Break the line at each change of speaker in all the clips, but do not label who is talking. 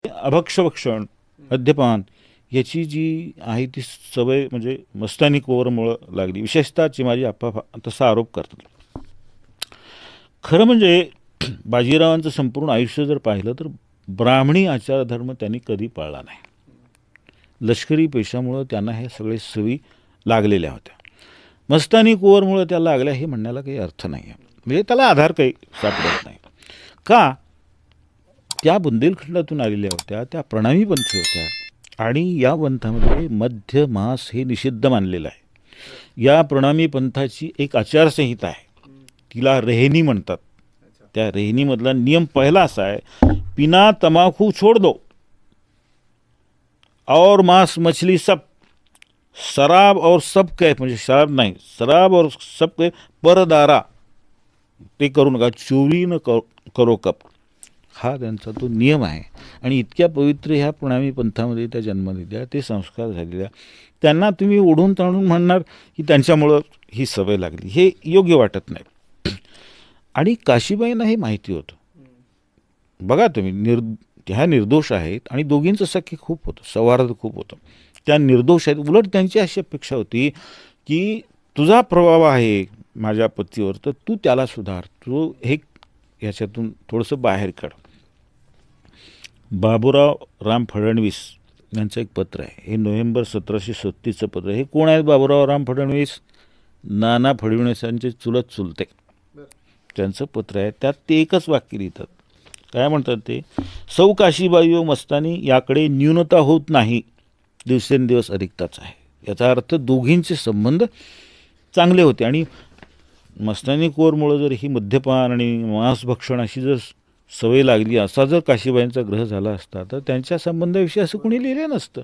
अभक्षभक्षण, मद्यपान याची जी आहे ती सवय म्हणजे मस्तानी कोवरमुळं लागली. विशेषतः चिमाजी आप्पा तसा आरोप करतात. खरं म्हणजे बाजीरावांचं संपूर्ण आयुष्य जर पाहिलं तर ब्राह्मणी आचारधर्म त्यांनी कधी पाळला नाही. लष्करी पेशामुळं त्यांना हे सगळे सवयी लागलेल्या होत्या. मस्तानी कोवरमुळं त्या लागल्या हे म्हणण्याला काही अर्थ नाही आहे. म्हणजे त्याला आधार काही सापडत नाही. का? त्या बुंदेलखंडातून आलेल्या होत्या, त्या प्रणामी पंथी होत्या आणि या पंथामध्ये मद्य मांस हे निषिद्ध मानलेलं आहे. या प्रणामी पंथाची एक आचारसंहिता आहे, तिला रेहनी म्हणतात. त्या रेहनीमधला नियम पहिला असा आहे, पिना तमाखू छोड़ दो और मांस मछली सब, शराब और सब के म्हणजे शराब नाही, शराब और सब के परदारा ते करू नका, चोरी न करो कप, हा त्यांचा तो नियम आहे. आणि इतक्या पवित्र ह्या प्रणामी पंथामध्ये त्या जन्मलेल्या, ते संस्कार झालेल्या, त्यांना तुम्ही ओढून ताणून म्हणणार की त्यांच्यामुळं ही सवय लागली, हे योग्य वाटत नाही. आणि काशीबाईंना हे माहिती होतं. बघा तुम्ही, ह्या निर्दोष आहेत आणि दोघींचं सख्य खूप होतं, सौहार्द खूप होतं. त्या निर्दोष आहेत. उलट त्यांची अशी अपेक्षा होती की तुझा प्रभाव आहे माझ्या पतीवर, तर तू त्याला सुधार, तू हे याच्यातून थोडंसं बाहेर काढ. बाबूराव राम फडणवीस यांचं एक पत्र आहे, हे नोव्हेंबर 1737चं पत्र. हे कोण आहेत बाबूराव राम फडणवीस? नाना फडणवीसांचे चुलत चुलते. त्यांचं पत्र आहे. त्यात ते एकच वाक्य लिहितात. काय म्हणतात ते? सौ काशीबाई व मस्तानी याकडे न्यूनता होत नाही, दिवसेंदिवस अधिकताच आहे. याचा अर्थ दोघींचे संबंध चांगले होते. आणि मस्तानी कोरमुळं जर ही मद्यपान आणि मांसभक्षण अशी जर सवय लागली, असा जर काशीबाईंचा ग्रह झाला असता तर त्यांच्या संबंधाविषयी असं कोणी लिहिलं नसतं.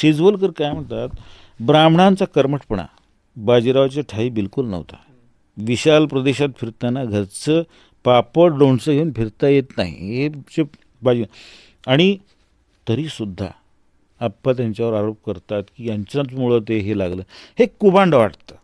शेजवलकर काय म्हणतात? ब्राह्मणांचा कर्मठपणा बाजीरावाच्या ठाई बिलकुल नव्हता. विशाल प्रदेशात फिरताना घरचं पापड लोणचं घेऊन फिरता येत नाही, हे बाजी. आणि तरीसुद्धा आप्पा त्यांच्यावर आरोप करतात की यांच्याचमुळं ते हे लागलं. हे कुभांड वाटतं.